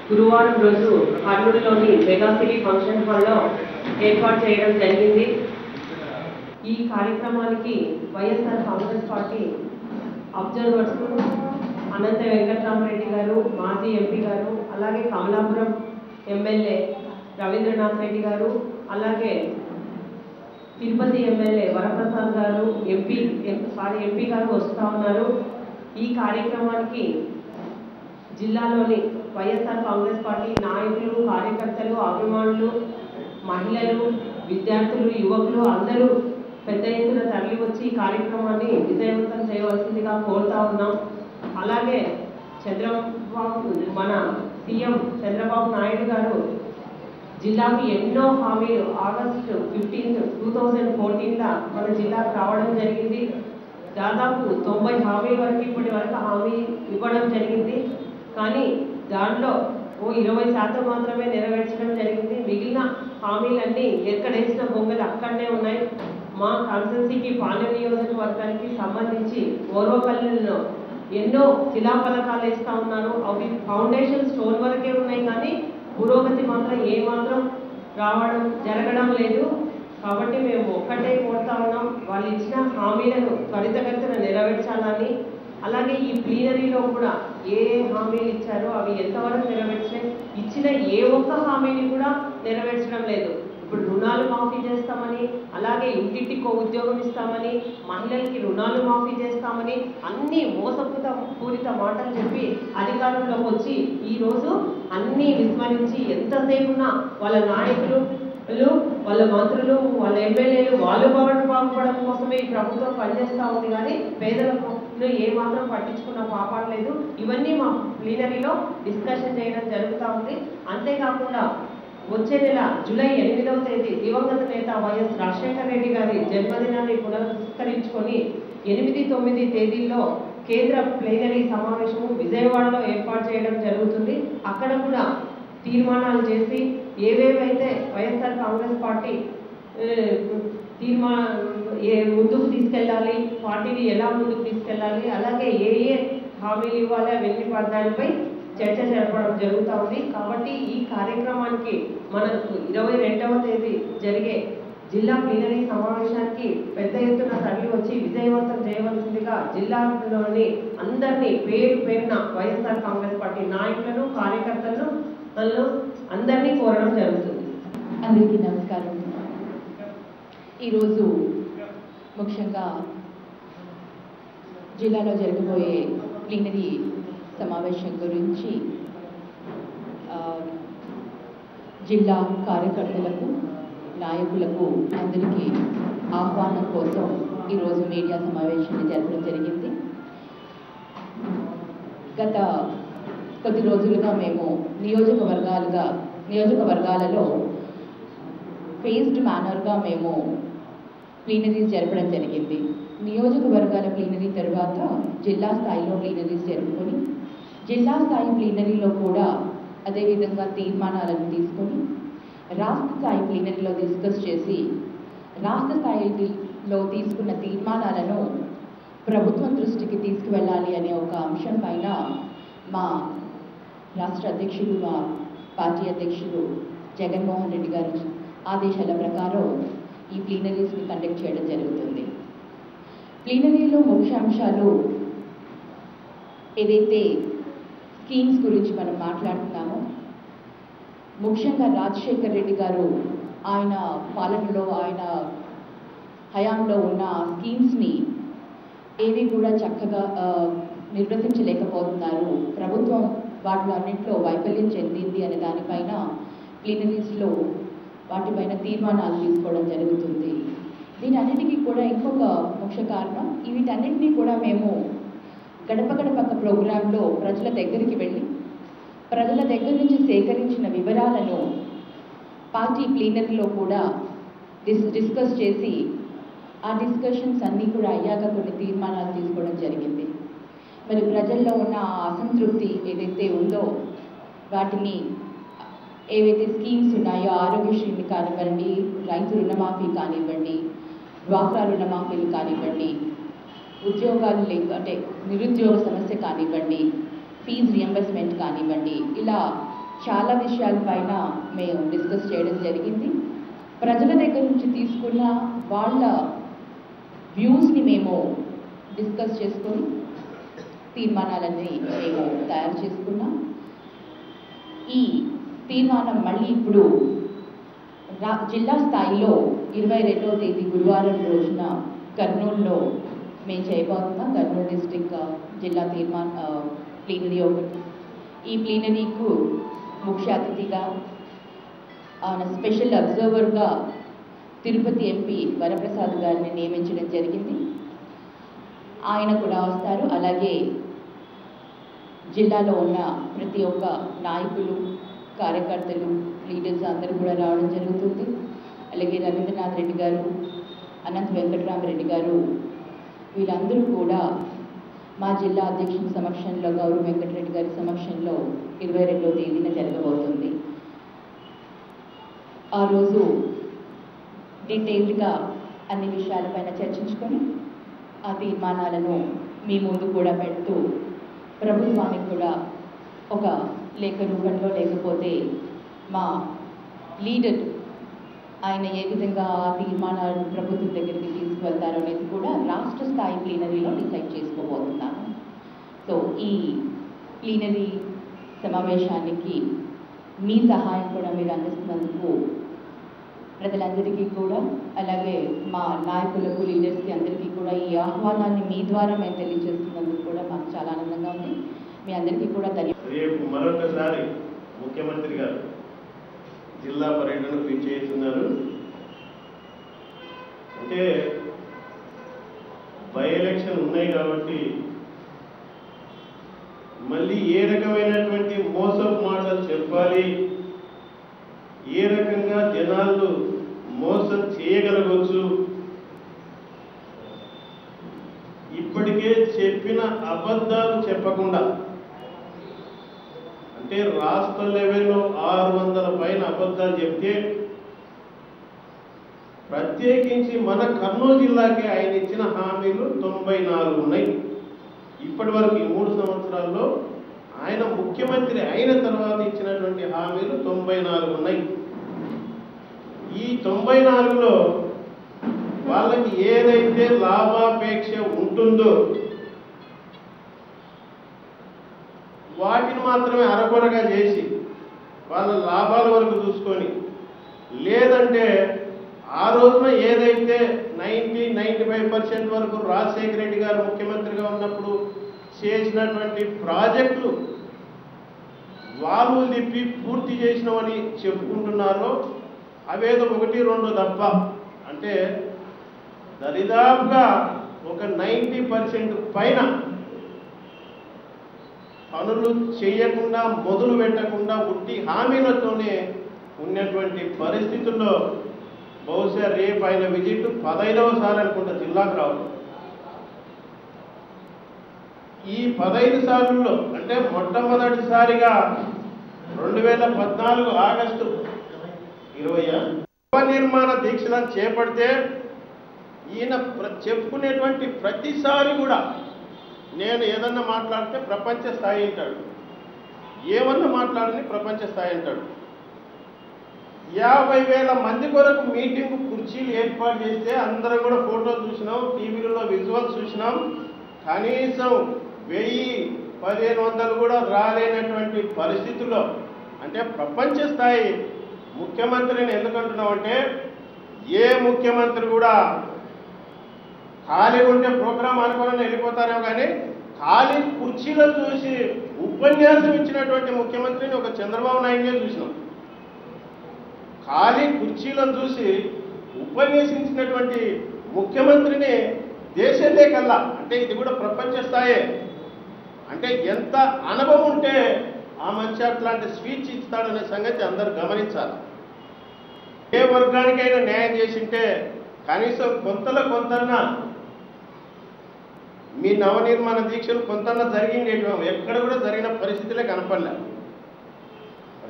గురువారం రోజు కర్నూలులోని mega city function హాల్లో ఏర్పాటు చేయడం జరిగింది. ఈ కార్యక్రమానికి వైఎస్ఆర్ కాంగ్రెస్ పార్టీ అబ్జర్వర్స్ అనంత వెంకటరామరెడ్డి గారు, మాజీ ఎంపీ గారు, అలాగే కమలాపురం ఎమ్మెల్యే రవీంద్రనాథ్ రెడ్డి గారు, అలాగే తిరుపతి ఎమ్మెల్యే వరప్రసాద్ గారు ఎంపీ గారు వస్తూ ఉన్నారు. ఈ కార్యక్రమానికి జిల్లాలోని వైఎస్ఆర్ కాంగ్రెస్ పార్టీ నాయకులు, కార్యకర్తలు, అభిమానులు, మహిళలు, విద్యార్థులు, యువకులు అందరూ పెద్ద ఎత్తున తరలి వచ్చి ఈ కార్యక్రమాన్ని విజయవంతం చేయవలసిందిగా కోరుతా ఉన్నాం. అలాగే మన సీఎం చంద్రబాబు నాయుడు గారు జిల్లాకు ఎన్నో హామీలు ఆగస్టు 15, 2014 మన జిల్లాకు రావడం జరిగింది. దాదాపు 90 హామీల వరకు ఇప్పటి వరకు హామీ ఇవ్వడం జరిగింది. కానీ దాంట్లో 20% మాత్రమే నెరవేర్చడం జరిగింది. మిగిలిన హామీలన్నీ ఎక్కడేసిన బొంగలు అక్కడనే ఉన్నాయి. మా కాన్స్టిట్యున్సీకి పాలెం నియోజకవర్గానికి సంబంధించి ఓర్వపల్లిలో ఎన్నో శిలాఫలకాలు వేస్తూ ఉన్నారు. అవి ఫౌండేషన్ స్టోన్ వరకే ఉన్నాయి, కానీ పురోగతి మాత్రం ఏమాత్రం జరగడం లేదు. కాబట్టి మేము ఒక్కటే కోరుతా ఉన్నాం, వాళ్ళు ఇచ్చిన హామీలను త్వరితగతిన నెరవేర్చాలని. అలాగే ఈ ప్లీనరీలో కూడా ఏ హామీలు ఇచ్చారో అవి ఎంతవరకు నెరవేర్చాయి, ఇచ్చిన ఏ ఒక్క హామీని కూడా నెరవేర్చడం లేదు. ఇప్పుడు రుణాలు మాఫీ చేస్తామని, అలాగే ఇంటింటికో ఉద్యోగం ఇస్తామని, మహిళలకి రుణాలు మాఫీ చేస్తామని అన్ని మోసపూరిత మాటలు చెప్పి అధికారంలోకి వచ్చి ఈరోజు అన్నీ విస్మరించి ఎంతసేపున్నా వాళ్ళ నాయకులు, వాళ్ళ మంత్రులు, వాళ్ళ ఎమ్మెల్యేలు వాళ్ళు బాగుపడడం కోసమే ఈ ప్రభుత్వం పనిచేస్తూ ఉంది. కానీ పేదలకు ఏమాత్రం పట్టించుకున్న పాపాలు లేదు. ఇవన్నీ మా ప్లీనరీలో డిస్కషన్ చేయడం జరుగుతూ ఉంది. అంతేకాకుండా వచ్చే నెల జూలై 8వ తేదీ దివంగత నేత వైఎస్ రాజశేఖర రెడ్డి గారి జన్మదినాన్ని పురస్కరించుకొని 8, 9 తేదీల్లో కేంద్ర ప్లీనరీ సమావేశము విజయవాడలో ఏర్పాటు చేయడం జరుగుతుంది. అక్కడ కూడా తీర్మానాలు చేసి ఏవేవైతే వైఎస్ఆర్ కాంగ్రెస్ పార్టీ ముందుకు తీసుకెళ్ళాలి, పార్టీని ఎలా ముందుకు తీసుకెళ్ళాలి, అలాగే ఏ హామీలు ఇవ్వాలి అవన్నీ దానిపై చర్చ జరపడం జరుగుతూ ఉంది. కాబట్టి ఈ కార్యక్రమానికి మనకు 22వ తేదీ జరిగే జిల్లా ప్లీనరీ సమావేశానికి పెద్ద ఎత్తున తరలి వచ్చి విజయవంతం చేయవలసిందిగా జిల్లాలోని అందరినీ పేరున వైఎస్ఆర్ కాంగ్రెస్ పార్టీ నాయకులను, కార్యకర్తలను అందరినీ కోరడం జరుగుతుంది. అందరికీ నమస్కారం. ఈరోజు ముఖ్యంగా జిల్లాలో జరగబోయే ప్లీనరీ సమావేశం గురించి జిల్లా కార్యకర్తలకు, నాయకులకు అందరికీ ఆహ్వానం కోసం ఈరోజు మీడియా సమావేశాన్ని జరపడం జరిగింది. గత కొద్ది రోజులుగా మేము నియోజకవర్గాలలో ఫేజ్డ్ మేనర్గా మేము ప్లీనరీస్ జరపడం జరిగింది. నియోజకవర్గాల ప్లీనరీ తర్వాత జిల్లా స్థాయిలో ప్లీనరీస్ జరుపుకొని, జిల్లా స్థాయి ప్లీనరీలో కూడా అదేవిధంగా తీర్మానాలను తీసుకొని రాష్ట్ర స్థాయి ప్లీనరీలో డిస్కస్ చేసి, రాష్ట్ర స్థాయిలో తీసుకున్న తీర్మానాలను ప్రభుత్వం దృష్టికి తీసుకువెళ్ళాలి అనే ఒక అంశం పైన మా రాష్ట్ర అధ్యక్షుడు, మా పార్టీ అధ్యక్షుడు జగన్మోహన్ రెడ్డి గారి ఆదేశాల ప్రకారం ఈ ప్లీనరీస్ని కండక్ట్ చేయడం జరుగుతుంది. ప్లీనరీలో ముఖ్య అంశాలు ఏదైతే స్కీమ్స్ గురించి మనం మాట్లాడుతున్నామో, ముఖ్యంగా రాజశేఖర రెడ్డి గారు ఆయన పాలనలో, ఆయన హయాంలో ఉన్న స్కీమ్స్ని ఏవి కూడా చక్కగా నిర్వర్తించలేకపోతున్నారు, ప్రభుత్వం వాటిలో అన్నింటిలో వైఫల్యం చెందింది అనే దానిపైన ప్లీనరీస్లో వాటిపైన తీర్మానాలు తీసుకోవడం జరుగుతుంది. దీనన్నిటికీ కూడా ఇంకొక ముఖ్య కారణం, వీటన్నింటినీ కూడా మేము గడప గడపక ప్రోగ్రాంలో ప్రజల దగ్గరికి వెళ్ళి ప్రజల దగ్గర నుంచి సేకరించిన వివరాలను పార్టీ ప్లీనరీలో కూడా డిస్కస్ చేసి, ఆ డిస్కషన్స్ అన్నీ కూడా అయ్యాక కొన్ని తీర్మానాలు తీసుకోవడం జరిగింది. మరి ప్రజల్లో ఉన్న అసంతృప్తి ఏదైతే ఉందో వాటిని ఏవైతే స్కీమ్స్ ఉన్నాయో, ఆరోగ్యశ్రీని కానివ్వండి, రైతు రుణమాఫీ కానివ్వండి, డ్వాక్రా రుణమాఫీలు కానివ్వండి, ఉద్యోగాలు లేక అంటే నిరుద్యోగ సమస్య కానివ్వండి, ఫీజు రియంబర్స్మెంట్ కానివ్వండి, ఇలా చాలా విషయాలపైన మేము డిస్కస్ చేయడం జరిగింది. ప్రజల దగ్గర నుంచి తీసుకున్న వాళ్ళ వ్యూస్ని మేము డిస్కస్ చేసుకొని తీర్మానాలన్నీ మేము తయారు చేసుకున్నాం. ఈ తీర్మానం మళ్ళీ ఇప్పుడు జిల్లా స్థాయిలో 22వ తేదీ గురువారం రోజున కర్నూలులో మేము చేయబోతున్నాం. కర్నూలు డిస్ట్రిక్ట్ జిల్లా ప్లీనరీ ఒకటి. ఈ ప్లీనరీకు ముఖ్య అతిథిగా స్పెషల్ అబ్జర్వర్గా తిరుపతి ఎంపీ వరప్రసాద్ గారిని నియమించడం జరిగింది. ఆయన కూడా వస్తారు. అలాగే జిల్లాలో ఉన్న ప్రతి ఒక్క నాయకులు, కార్యకర్తలు, లీడర్స్ అందరూ కూడా రావడం జరుగుతుంది. అలాగే రవీంద్రనాథ్ రెడ్డి గారు, అనంత వెంకటరామరెడ్డి గారు, వీళ్ళందరూ కూడా మా జిల్లా అధ్యక్షుని సమక్షంలో, గౌరవ వెంకటరెడ్డి గారి సమక్షంలో 22వ తేదీన జరగబోతుంది. ఆ రోజు డీటెయిల్డ్గా అన్ని విషయాలపైన చర్చించుకొని ఆ తీర్మానాలను మీ ముందు కూడా పెడుతూ ప్రభుత్వానికి కూడా ఒక లేఖ రూపంలో, లేకపోతే మా లీడర్ ఆయన ఏ విధంగా ఆ తీర్మానాలను ప్రభుత్వం దగ్గరికి తీసుకువెళ్తారో అనేది కూడా రాష్ట్ర స్థాయి ప్లీనరీలో డిసైడ్ చేసుకోబోతున్నాను. సో ఈ ప్లీనరీ సమావేశానికి మీ సహాయం కూడా మీరు అందిస్తున్నందుకు ప్రజలందరికీ కూడా, అలాగే మా నాయకులకు, లీడర్స్కి అందరికీ కూడా ఈ ఆహ్వానాన్ని మీ ద్వారా మేము తెలియజేస్తున్నందుకు కూడా మాకు చాలా ఆనందంగా ఉంది. మీ అందరికీ కూడా రేపు మరొకసారి ముఖ్యమంత్రి గారు జిల్లా పర్యటనకు విచ్చేస్తున్నారు. అంటే బై ఎలక్షన్ ఉన్నాయి కాబట్టి మళ్ళీ ఏ రకమైనటువంటి మోసపు మాటలు చెప్పాలి, ఏ రకంగా జనాలు మోసం చేయగలగవచ్చు, ఇప్పటికే చెప్పిన అబద్ధాలు చెప్పకుండా, అంటే రాష్ట్ర లెవెల్లో 600 పైన అబద్ధాలు చెప్తే, ప్రత్యేకించి మన కర్నూలు జిల్లాకి ఆయన ఇచ్చిన హామీలు 94 ఉన్నాయి. ఇప్పటి వరకు ఈ 3 సంవత్సరాల్లో ఆయన ముఖ్యమంత్రి అయిన తర్వాత ఇచ్చినటువంటి హామీలు 94 ఉన్నాయి. ఈ 94లో వాళ్ళకి ఏదైతే లాభాపేక్ష ఉంటుందో వాటిని మాత్రమే అరకొరగా చేసి వాళ్ళ లాభాల వరకు చూసుకొని, లేదంటే ఆ రోజున ఏదైతే 90-95% వరకు రాజశేఖర రెడ్డి గారు ముఖ్యమంత్రిగా ఉన్నప్పుడు చేసినటువంటి ప్రాజెక్టులు వాళ్ళు తిప్పి పూర్తి చేసినామని చెప్పుకుంటున్నారో అవేదో 1-2 తప్ప, అంటే దరిదాపుగా ఒక 90% పైన పనులు చేయకుండా, మొదలు పెట్టకుండా ఉట్టి హామీలతోనే ఉన్నటువంటి పరిస్థితుల్లో బహుశా రేపు ఆయన విజిట్ 15వ సారి అనుకుంటా జిల్లాకు రావడం. ఈ 15 సార్లలో అంటే మొట్టమొదటిసారిగా 2014 ఆగస్టు 20 నిర్మాణ దీక్షలను చేపడితే ఈయన చెప్పుకునేటువంటి ప్రతిసారి కూడా నేను ఏదన్నా మాట్లాడితే ప్రపంచ స్థాయి అంటాడు, ఏమన్నా మాట్లాడని ప్రపంచ స్థాయి అంటాడు. 50,000 మంది కొరకు మీటింగ్ కుర్చీలు ఏర్పాటు చేస్తే అందరం కూడా ఫోటోలు చూసినాం, టీవీలలో విజువల్స్ చూసినాం. కనీసం 1000-1500 కూడా రాలేనటువంటి పరిస్థితుల్లో, అంటే ప్రపంచ స్థాయి ముఖ్యమంత్రిని ఎందుకంటున్నామంటే, ఏ ముఖ్యమంత్రి కూడా ఖాళీ ఉంటే ప్రోగ్రాం అనుకోని వెళ్ళిపోతారేమో కానీ ఖాళీ కుర్చీలను చూసి ఉపన్యాసం ఇచ్చినటువంటి ముఖ్యమంత్రిని ఒక చంద్రబాబు నాయుడునే చూసినాం. ఖాళీ కుర్చీలను చూసి ఉపన్యసించినటువంటి ముఖ్యమంత్రిని దేశంలో కల్లా, అంటే ఇది కూడా ప్రపంచ స్థాయే. అంటే ఎంత అనుభవం ఉంటే ఆ మనిషి అట్లాంటి స్పీచ్ ఇస్తాడనే సంగతి అందరూ గమనించాలి. ఏ వర్గానికైనా న్యాయం చేసింటే కనీసం కొంతన్నా మీ నవనిర్మాణ దీక్షలు కొంతన్నా జరిగిండేటి, ఎక్కడ కూడా జరిగిన పరిస్థితులే కనపడలే.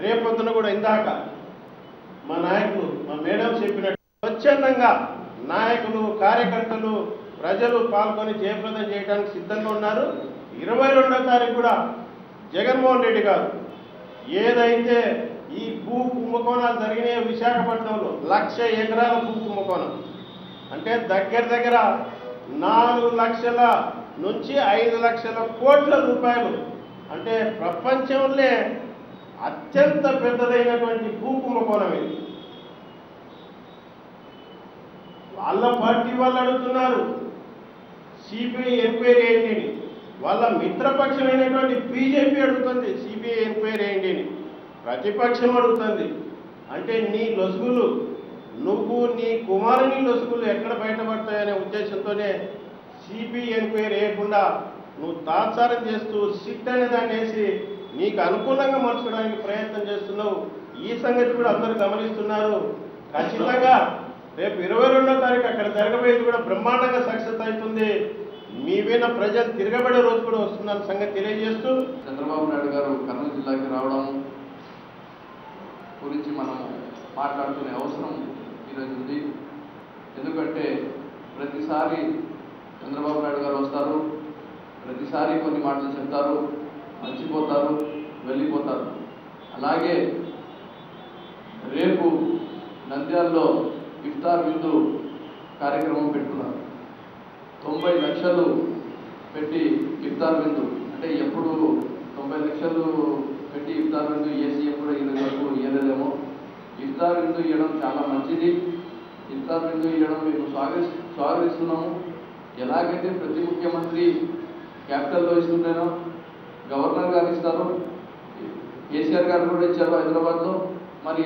రేపొద్దున కూడా ఇందాక మా నాయకులు, మా మేడం చెప్పినట్టు స్వచ్ఛందంగా నాయకులు, కార్యకర్తలు, ప్రజలు పాల్గొని జయప్రదం చేయడానికి సిద్ధంగా ఉన్నారు. 22వ తారీఖు కూడా జగన్మోహన్ రెడ్డి గారు ఏదైతే ఈ భూ కుంభకోణాలు జరిగినాయి విశాఖపట్నంలో 1,00,000 ఎకరాల భూ కుంభకోణం అంటే దగ్గర 4 లక్షల నుంచి 5 లక్షల కోట్ల రూపాయలు అంటే ప్రపంచంలో అత్యంత పెద్దదైనటువంటి భూ కుంభకోణం ఇది. వాళ్ళ పార్టీ వాళ్ళు అడుగుతున్నారు సిబిఐ ఎంక్వైరీ ఏంటి, వాళ్ళ మిత్రపక్షమైనటువంటి బీజేపీ అడుగుతుంది సిబిఐ ఎంక్వైరీ ఏంటి, ప్రతిపక్షం అడుగుతుంది. అంటే నీ లొసుగులు నువ్వు నీ కుమారుని లొసుగులు ఎక్కడ బయటపడతాయనే ఉద్దేశంతోనే సిబిఐ ఎంక్వైరీ వేయకుండా నువ్వు తాత్సారం చేస్తూ సిట్ అనే దాన్ని వేసి నీకు అనుకూలంగా మలుచుకోవడానికి ప్రయత్నం చేస్తున్నావు. ఈ సంగతి కూడా అందరూ గమనిస్తున్నారు. ఖచ్చితంగా రేపు 22వ తారీఖు అక్కడ జరగబోయేది కూడా బ్రహ్మాండంగా సక్సెస్ అవుతుంది. మీ మీద ప్రజలు తిరగబడే రోజు కూడా వస్తుందన్న సంగతి తెలియజేస్తూ చంద్రబాబు నాయుడు గారు కర్నూలు జిల్లాకి రావడం గురించి మనం మాట్లాడుకునే అవసరం ఈరోజు ఉంది. ఎందుకంటే ప్రతిసారి చంద్రబాబు నాయుడు గారు వస్తారు, ప్రతిసారి కొన్ని మాటలు చెప్తారు, మర్చిపోతారు, వెళ్ళిపోతారు. అలాగే రేపు నంద్యాలలో ఇఫ్తార్ విందు కార్యక్రమం పెట్టుకున్నారు. 90 లక్షలు పెట్టి ఇఫ్తార్ విందు అంటే ఎప్పుడు 90 లక్షలు పెట్టి ఇఫ్తార్ విందు ఏ సీఎం కూడా ఈరోజు వరకు ఇవ్వలేదేమో. ఇఫ్తార్ విందు ఇవ్వడం చాలా మంచిది. ఇఫ్తార్ విందు ఇవ్వడం మేము స్వాగతిస్తున్నాము. ఎలాగైతే ప్రతి ముఖ్యమంత్రి క్యాపిటల్లో ఇస్తుంటేనో గవర్నర్ గారు ఇస్తారు, కేసీఆర్ గారు కూడా ఇచ్చారు హైదరాబాద్లో. మరి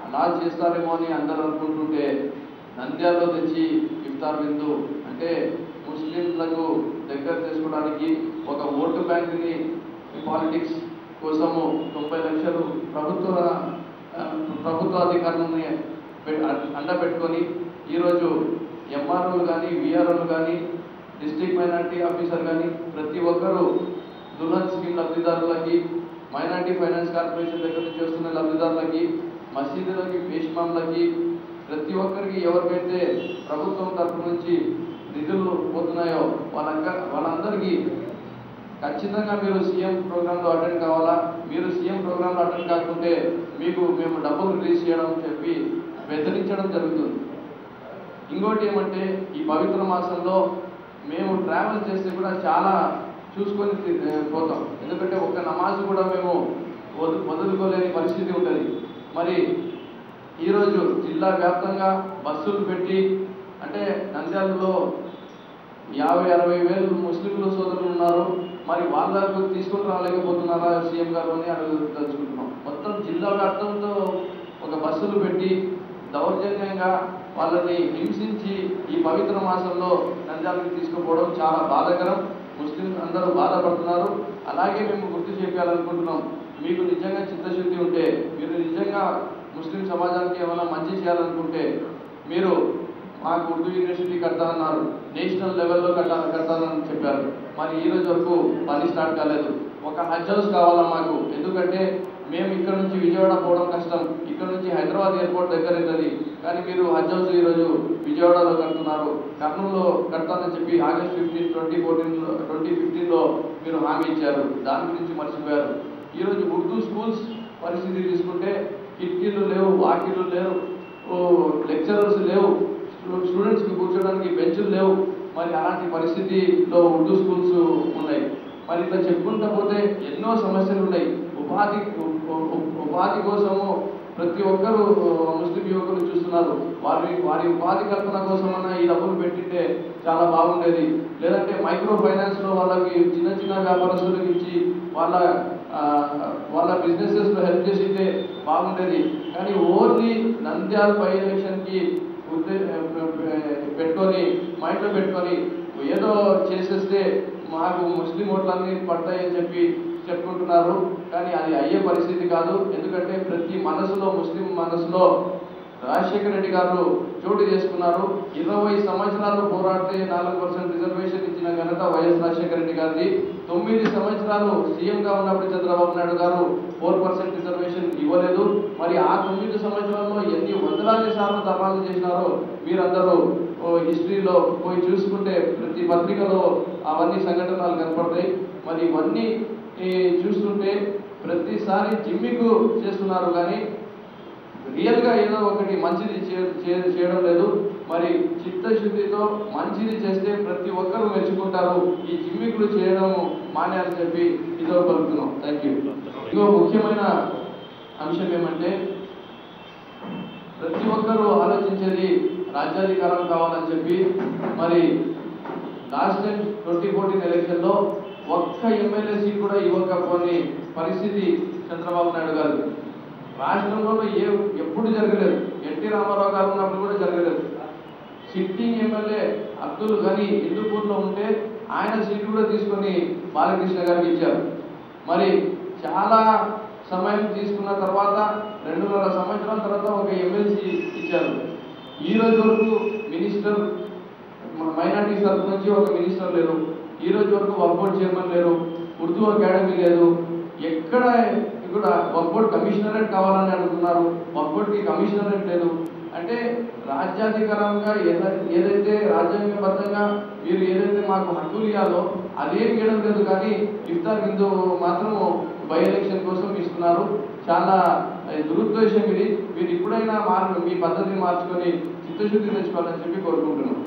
అలా చేస్తారేమో అని అందరూ అనుకుంటుంటే నంద్యాలలో తెచ్చి ఇఫ్తార్ విందు అంటే ముస్లింలకు దగ్గర చేసుకోవడానికి ఒక ఓటు బ్యాంకుని పాలిటిక్స్ కోసము 90 లక్షలు ప్రభుత్వ అధికారులని అండబెట్టుకొని ఈరోజు ఎంఆర్ఓలు కానీ విఆర్ఓలు కానీ డిస్ట్రిక్ట్ మైనారిటీ ఆఫీసర్ కానీ ప్రతి ఒక్కరూ దుల్హన్ స్కీమ్ లబ్ధిదారులకి, మైనారిటీ ఫైనాన్స్ కార్పొరేషన్ దగ్గర నుంచి వస్తున్న లబ్ధిదారులకి, మసీదులకి, పేష్మాంలకి ప్రతి ఒక్కరికి ఎవరికైతే ప్రభుత్వం తరఫు నుంచి నిధులు పోతున్నాయో వాళ్ళందరికీ ఖచ్చితంగా మీరు సీఎం ప్రోగ్రాంలో అటెండ్ కావాలా. మీరు సీఎం ప్రోగ్రాంలో అటెండ్ కాకుంటే మేము డబ్బులు రిలీజ్ చేయడం చెప్పి బెదిరించడం జరుగుతుంది. ఇంకోటి ఏమంటే ఈ పవిత్ర మాసంలో మేము ట్రావెల్ చేస్తే కూడా చాలా చూసుకొని పోతాం. ఎందుకంటే ఒక్క నమాజ్ కూడా మేము వదులుకోలేని పరిస్థితి ఉంటుంది. మరి ఈరోజు జిల్లా వ్యాప్తంగా బస్సులు పెట్టి అంటే నంద్యాలలో 50-60 వేలు ముస్లింలు సోదరులు ఉన్నారు. మరి వాళ్ళకు తీసుకుని రాలేకపోతున్నారా సీఎం గారు అని అడుగుదలుచుకుంటున్నాం. మొత్తం జిల్లా వ్యాప్తంతో ఒక బస్సులు పెట్టి దౌర్జన్యంగా వాళ్ళని హింసించి ఈ పవిత్ర మాసంలో నంద్యాలకు తీసుకుపోవడం చాలా బాధాకరం. ముస్లింలు అందరూ బాధపడుతున్నారు. అలాగే మేము గుర్తు చేయాలనుకుంటున్నాం, మీకు నిజంగా చిత్తశుద్ధి ఉంటే, మీరు నిజంగా ముస్లిం సమాజానికి ఏమైనా మంచి చేయాలనుకుంటే మీరు మాకు ఉర్దూ యూనివర్సిటీ కడతానన్నారు, నేషనల్ లెవెల్లో కడతానని చెప్పారు. మరి ఈ రోజు వరకు పని స్టార్ట్ కాలేదు. ఒక హజ్ హౌస్ కావాలా మాకు, ఎందుకంటే మేము ఇక్కడ నుంచి విజయవాడ పోవడం కష్టం, ఇక్కడ నుంచి హైదరాబాద్ ఎయిర్పోర్ట్ దగ్గర అవుతుంది. కానీ మీరు హజ్ హౌస్ ఈరోజు విజయవాడలో కడుతున్నారు, కర్నూలులో కడతానని చెప్పి ఆగస్ట్ 15, 2015లో మీరు హామీ ఇచ్చారు. దాని గురించి మర్చిపోయారు. ఈరోజు ఉర్దూ స్కూల్స్ పరిస్థితి తీసుకుంటే కిటికీలు లేవు, వాకిళ్ళు లేవు, లెక్చరర్స్ లేవు, స్టూడెంట్స్కి కూర్చోడానికి బెంచులు లేవు. మరి అలాంటి పరిస్థితిలో ఉర్దూ స్కూల్స్ ఉన్నాయి. మరి ఇట్లా చెప్పుకుంటూ పోతే ఎన్నో సమస్యలు ఉన్నాయి. ఉపాధి కోసము ప్రతి ఒక్కరూ ముస్లిం యువకులు చూస్తున్నారు. వారి ఉపాధి కల్పన కోసమన్నా ఈ డబ్బులు పెట్టింటే చాలా బాగుండేది. లేదంటే మైక్రో ఫైనాన్స్లో వాళ్ళకి చిన్న వ్యాపారస్తులకు ఇచ్చి వాళ్ళ బిజినెసెస్లో హెల్ప్ చేసితే బాగుండేది. కానీ ఓన్లీ నంద్యాల బై ఎలక్షన్కి పెట్టుకొని మైండ్లో పెట్టుకొని ఏదో చేసేస్తే మాకు ముస్లిం ఓట్లన్నీ పడతాయని చెప్పి చెప్పుకుంటున్నారు. కానీ అది అయ్యే పరిస్థితి కాదు. ఎందుకంటే ప్రతి మనసులో, ముస్లిం మనసులో రాజశేఖర రెడ్డి గారు చోటు చేసుకున్నారు. 20 సంవత్సరాలు పోరాడితే 4% రిజర్వేషన్ ఇచ్చిన ఘనత వైఎస్ రాజశేఖర రెడ్డి గారిది. 9 సంవత్సరాలు సీఎంగా ఉన్నప్పుడు చంద్రబాబు నాయుడు గారు 4% రిజర్వేషన్ ఇవ్వలేదు. మరి ఆ 9 సంవత్సరాల్లో ఎన్ని వందలాది సార్లు ధర్నాలు చేసినారో మీరందరూ హిస్టరీలో పోయి చూసుకుంటే ప్రతి పత్రికలో అవన్నీ సంఘటనలు కనపడతాయి. మరి ఇవన్నీ చూస్తుంటే ప్రతిసారి జిమ్మింగ్ చేస్తున్నారు కానీ రియల్గా ఏదో ఒకటి మంచిది చేయడం లేదు. మరి చిత్తశుద్ధితో మంచిది చేస్తే ప్రతి ఒక్కరూ మెచ్చుకుంటారు. ఈ జిమ్మికులు చేయడం మానేయాలని చెప్పి ఇదో పలుకుతున్నాం. Thank you. ఇంకో ముఖ్యమైన అంశం ఏమంటే ప్రతి ఒక్కరూ ఆలోచించేది రాజ్యాధికారం కావాలని చెప్పి మరి లాస్ట్ టైం 2014 ఎలక్షన్లో ఒక్క ఎమ్మెల్యే సీట్ కూడా ఇవ్వకపోని పరిస్థితి చంద్రబాబు నాయుడు గారు. రాష్ట్రంలో ఎప్పుడు జరగలేదు. ఎన్టీ రామారావు గారు ఉన్నప్పుడు కూడా జరగలేదు. సిట్టింగ్ ఎమ్మెల్యే అబ్దుల్ గనీ హిందూపూర్లో ఉంటే ఆయన సీటు కూడా తీసుకొని బాలకృష్ణ గారికి ఇచ్చారు. మరి చాలా సమయం తీసుకున్న తర్వాత 2.5 సంవత్సరాల తర్వాత ఒక ఎమ్మెల్సీ ఇచ్చారు. ఈ రోజు వరకు మినిస్టర్ మైనార్టీ తరఫు నుంచి ఒక మినిస్టర్ లేరు. ఈ రోజు వరకు వక్ఫ్ బోర్డ్ చైర్మన్ లేరు. ఉర్దూ అకాడమీ లేదు. ఎక్కడ ఇక్కడ వక్ఫ్ బోర్డ్ కమిషనరేట్ కావాలని అడుగుతున్నారు. వక్ఫ్ బోర్డ్కి కమిషనరేట్ లేదు. అంటే రాజ్యాధికారంగా ఏదైతే రాజ్యాంగబద్ధంగా మీరు ఏదైతే మాకు హక్కులు ఇవ్వాలో అదేం ఇవ్వడం లేదు. కానీ ఇఫ్తార్ విందు మాత్రము బై ఎలక్షన్ కోసం ఇస్తున్నారు. చాలా దురుద్దేశం ఇది. మీరు ఇప్పుడైనా మీ పద్ధతిని మార్చుకొని చిత్తశుద్ధి తెచ్చుకోవాలని చెప్పి కోరుకుంటున్నాం.